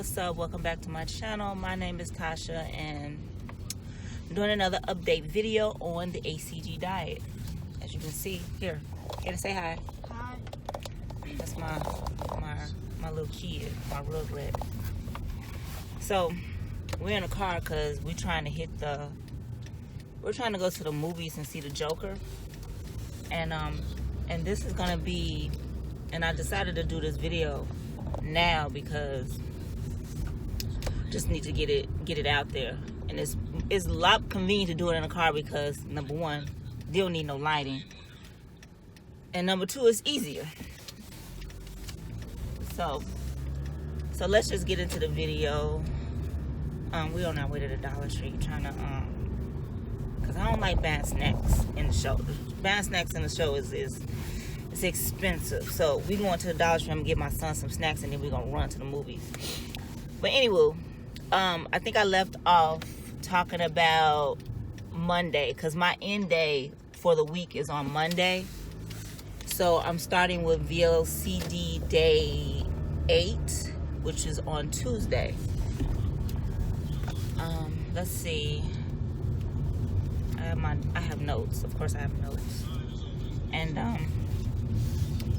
what's up? Welcome back to my channel. My name is Tasha and I'm doing another update video on the ACG diet. As you can see here, to say hi. Hi. That's my little kid, my rugrat. So we're in a car because we're trying to go to the movies and see the Joker. And this is gonna be, and I decided to do this video now because just need to get it out there. And it's a lot convenient to do it in a car because number one, you don't need no lighting, and number two, it's easier. So let's just get into the video. We're on our way to the Dollar Tree trying to because I don't like buying snacks in the show. Buying snacks in the show is it's expensive. So we going to the Dollar Tree. I'm gonna get my son some snacks and then we're gonna run to the movies. But anyway, I think I left off talking about Monday because my end day for the week is on Monday. So I'm starting with VLCD day 8, which is on Tuesday. Let's see. I have notes. Of course I have notes. And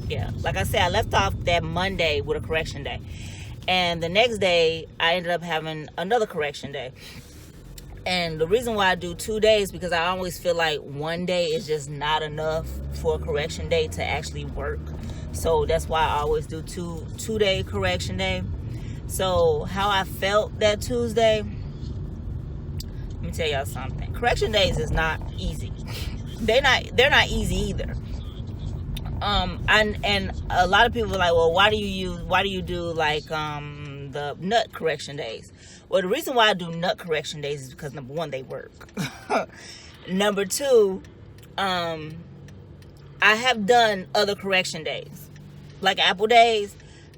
yeah, like I said, I left off that Monday with a correction day. And the next day, I ended up having another correction day. And the reason why I do 2 days, because I always feel like one day is just not enough for a correction day to actually work. So that's why I always do two-day correction day. So how I felt that Tuesday, let me tell y'all something. Correction days is not easy. They're not easy either. And a lot of people are like, well, why do you do like the nut correction days? Well, the reason why I do nut correction days is because number one, they work. Number two, I have done other correction days, like apple days.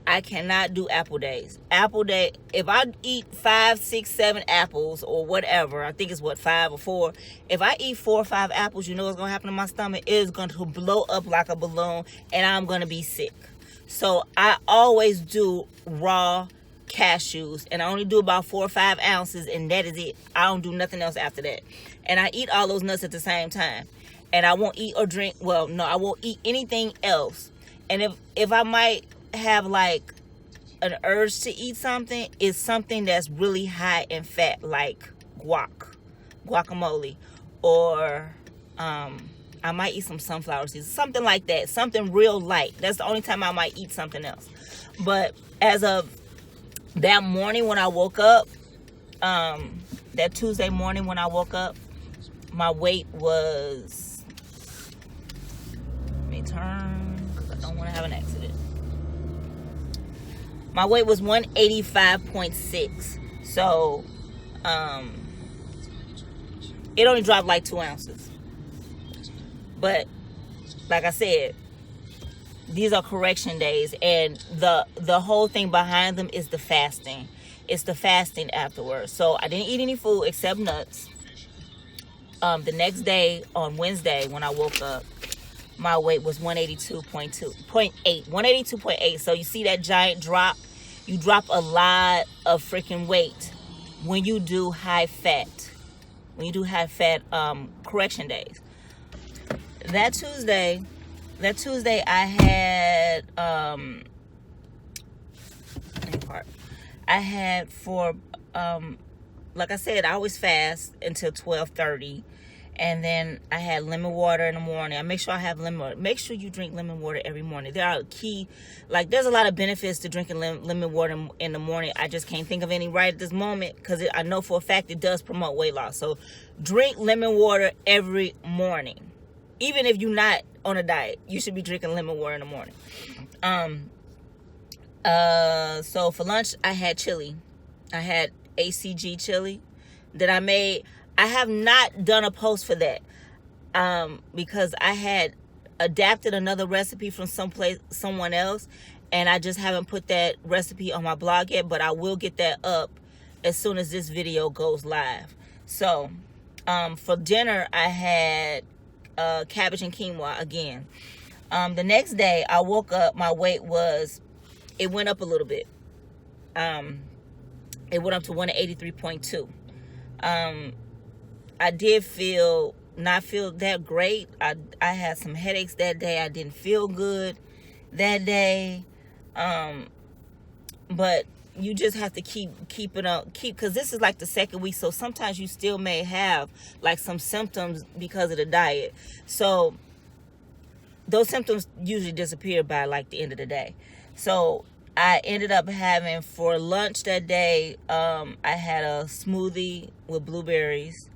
I cannot do apple days. Apple day, if I eat 5, 6, 7 apples or whatever, I think it's 5 or 4. If I eat 4 or 5 apples, you know what's gonna happen to my stomach? It is going to blow up like a balloon and I'm gonna be sick. So I always do raw cashews and I only do about 4 or 5 ounces and that is it. I don't do nothing else after that. And I eat all those nuts at the same time. And I won't eat or drink, well, no, I won't eat anything else. And if I might have like an urge to eat something, it's something that's really high in fat, like guacamole, or I might eat some sunflower seeds, something like that, something real light. That's the only time I might eat something else. But as of that morning when I woke up, that Tuesday morning when I woke up, my weight was, let me turn because I don't want to have an accident. My weight was 185.6. So, it only dropped like 2 ounces. But, like I said, these are correction days. And the whole thing behind them is the fasting. It's the fasting afterwards. So, I didn't eat any food except nuts. The next day, on Wednesday, when I woke up, my weight was 182.8. So you see that giant drop? You drop a lot of freaking weight when you do high fat. When you do high fat correction days. That Tuesday I had for like I said, I always fast until 12:30. And then I had lemon water in the morning. I make sure I have lemon water. Make sure you drink lemon water every morning. There are there's a lot of benefits to drinking lemon water in the morning. I just can't think of any right at this moment because I know for a fact it does promote weight loss. So drink lemon water every morning. Even if you're not on a diet, you should be drinking lemon water in the morning. So for lunch, I had chili. I had ACG chili that I made. I have not done a post for that because I had adapted another recipe from someone else, and I just haven't put that recipe on my blog yet, but I will get that up as soon as this video goes live. So for dinner, I had cabbage and quinoa again. The next day, I woke up, my weight went up a little bit. It went up to 183.2. I did not feel that great. I had some headaches that day. I didn't feel good that day. But you just have to keep it up, because this is like the second week, so sometimes you still may have like some symptoms because of the diet. So those symptoms usually disappear by like the end of the day. So I ended up having, for lunch that day, I had a smoothie with blueberries,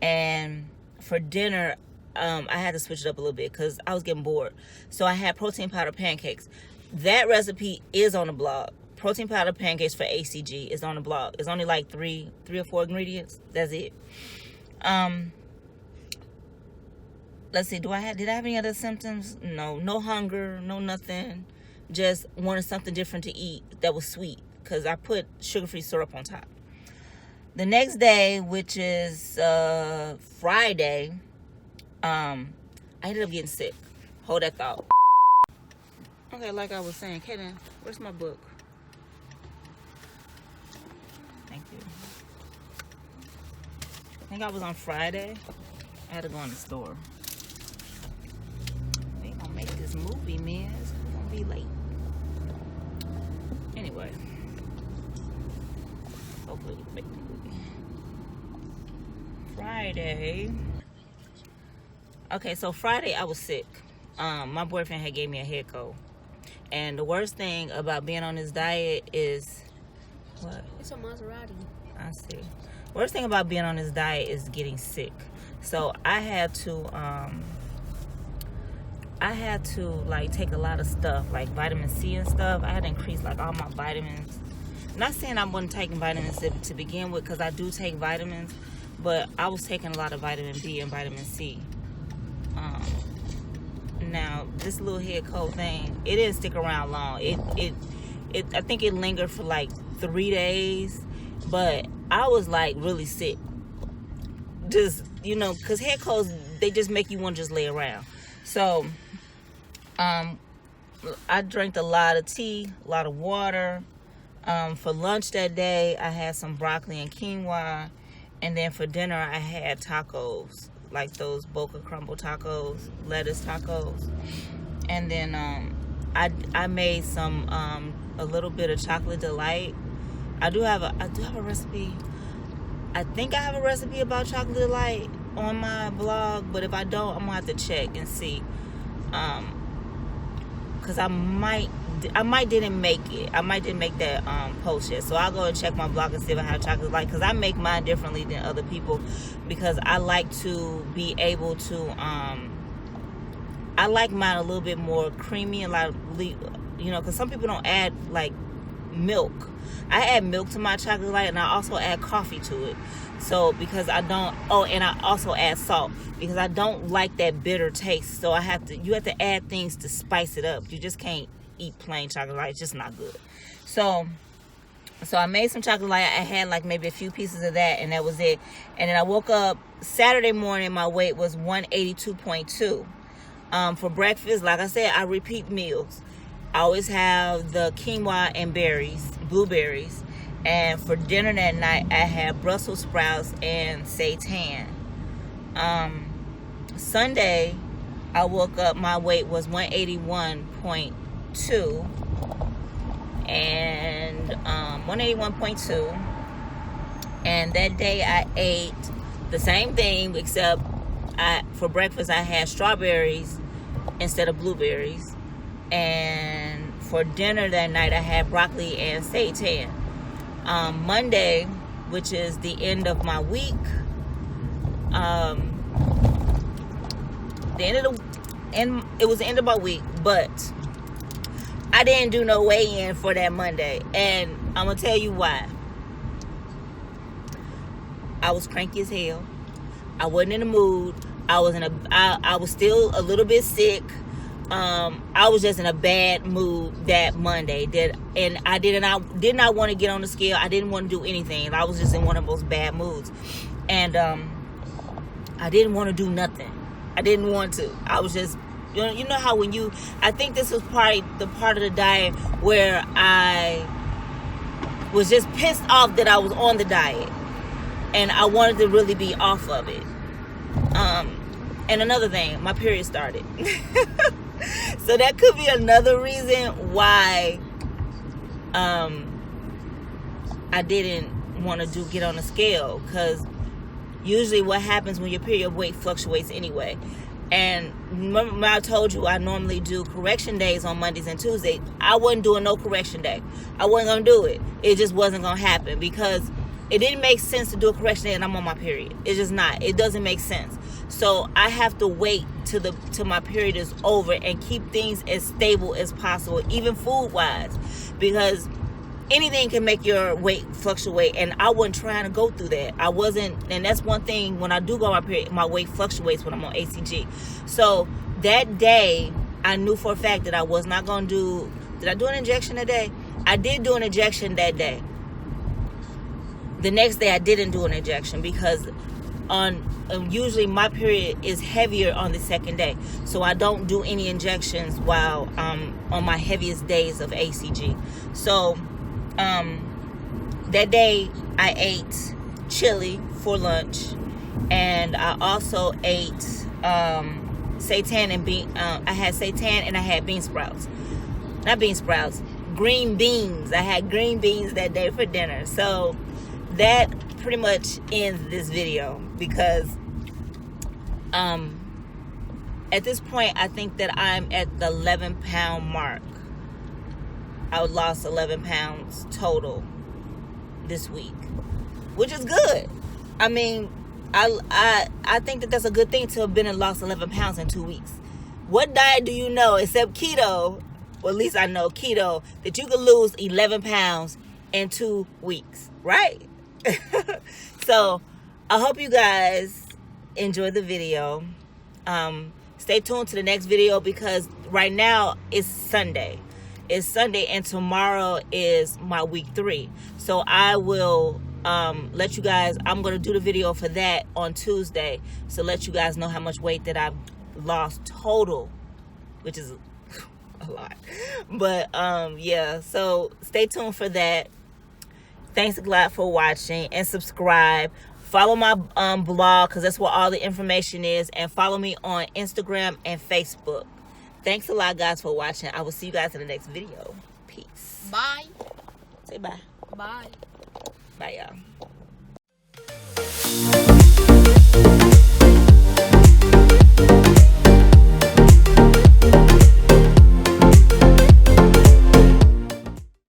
and for dinner, I had to switch it up a little bit because I was getting bored. So I had protein powder pancakes. That recipe is on the blog. Protein powder pancakes for ACG is on the blog. It's only like three or four ingredients. That's it. Let's see. Did I have any other symptoms? No hunger, no nothing. Just wanted something different to eat that was sweet, because I put sugar-free syrup on top. The next day, which is Friday, I ended up getting sick. Hold that thought. Okay, like I was saying, Kaden, where's my book? Thank you. I think I was on Friday. I had to go in the store. We ain't gonna make this movie, man. It's gonna be late. Anyway. Hopefully we can make the movie. Friday. Okay, so Friday I was sick. My boyfriend had gave me a head cold. And the worst thing about being on this diet is... What? It's a Maserati. I see. Worst thing about being on this diet is getting sick. So I had to like take a lot of stuff, like vitamin C and stuff. I had to increase like all my vitamins. Not saying I wasn't taking vitamins to begin with, because I do take vitamins, but I was taking a lot of vitamin B and vitamin C. Now this little head cold thing, it didn't stick around long. I think it lingered for like 3 days, but I was like really sick. Just, because head colds, they just make you want to just lay around. So I drank a lot of tea, a lot of water. For lunch that day, I had some broccoli and quinoa, and then for dinner I had tacos, like those Boca crumble tacos, lettuce tacos, and then I made some a little bit of chocolate delight. I do have a recipe. I think I have a recipe about chocolate delight on my blog, but if I don't, I'm gonna have to check and see, because I might didn't make it. I might didn't make that post yet, so I'll go and check my blog and see if I have chocolate delight, because I make mine differently than other people, because I like to be able to I like mine a little bit more creamy, and like, because some people don't add like milk. I add milk to my chocolate delight, and I also add coffee to it. So because I don't, and I also add salt, because I don't like that bitter taste. So you have to add things to spice it up. You just can't eat plain chocolate delight. It's just not good. So I made some chocolate delight. I had like maybe a few pieces of that, and that was it. And then I woke up Saturday morning, my weight was 182.2. For breakfast, like I said, I repeat meals. I always have the quinoa and blueberries. And for dinner that night, I had Brussels sprouts and seitan. Sunday, I woke up, my weight was 181.2. And 181.2. And that day I ate the same thing, except for breakfast I had strawberries instead of blueberries. And for dinner that night, I had broccoli and seitan. Monday, which is the end of my week, it was the end of my week, but I didn't do no weigh-in for that Monday, and I'm gonna tell you why. I was cranky as hell. I wasn't in the mood. I was still a little bit sick. I was just in a bad mood that Monday. And I did not want to get on the scale. I didn't want to do anything. I was just in one of those bad moods. And I didn't want to do nothing. I didn't want to. I was just, you know how I think this was probably the part of the diet where I was just pissed off that I was on the diet. And I wanted to really be off of it. And another thing, my period started. So that could be another reason why I didn't want to get on a scale, because usually what happens when your period weight fluctuates anyway. And remember when I told you I normally do correction days on Mondays and Tuesdays? I wasn't doing no correction day. I wasn't going to do it. It just wasn't going to happen, because it didn't make sense to do a correction day and I'm on my period. It's just not. It doesn't make sense. So I have to wait till my period is over and keep things as stable as possible, even food-wise, because anything can make your weight fluctuate, and I wasn't trying to go through that. I wasn't, and that's one thing, when I do go on my period, my weight fluctuates when I'm on ACG. So that day, I knew for a fact that I was not going to do, did I do an injection that day? I did do an injection that day. The next day, I didn't do an injection, because usually my period is heavier on the second day. So I don't do any injections while on my heaviest days of ACG. So that day I ate chili for lunch, and I also ate seitan and I had seitan and I had bean sprouts. Not bean sprouts, green beans. I had green beans that day for dinner. So that pretty much ends this video, because at this point I think that I'm at the 11-pound mark. I lost 11 pounds total this week, which is good. I mean, I think that that's a good thing to have been and lost 11 pounds in 2 weeks. What diet do you know except keto? Well, at least I know keto, that you can lose 11 pounds in 2 weeks, right? So I hope you guys enjoy the video. Stay tuned to the next video, because right now it's Sunday. It's Sunday, and tomorrow is my week 3. So I will let you guys, I'm going to do the video for that on Tuesday, so let you guys know how much weight that I've lost total, which is a lot. But yeah, so stay tuned for that. Thanks a lot for watching, and subscribe. Follow my blog, because that's where all the information is, and follow me on Instagram and Facebook. Thanks a lot, guys, for watching. I will see you guys in the next video. Peace. Bye. Say bye. Bye. Bye, y'all.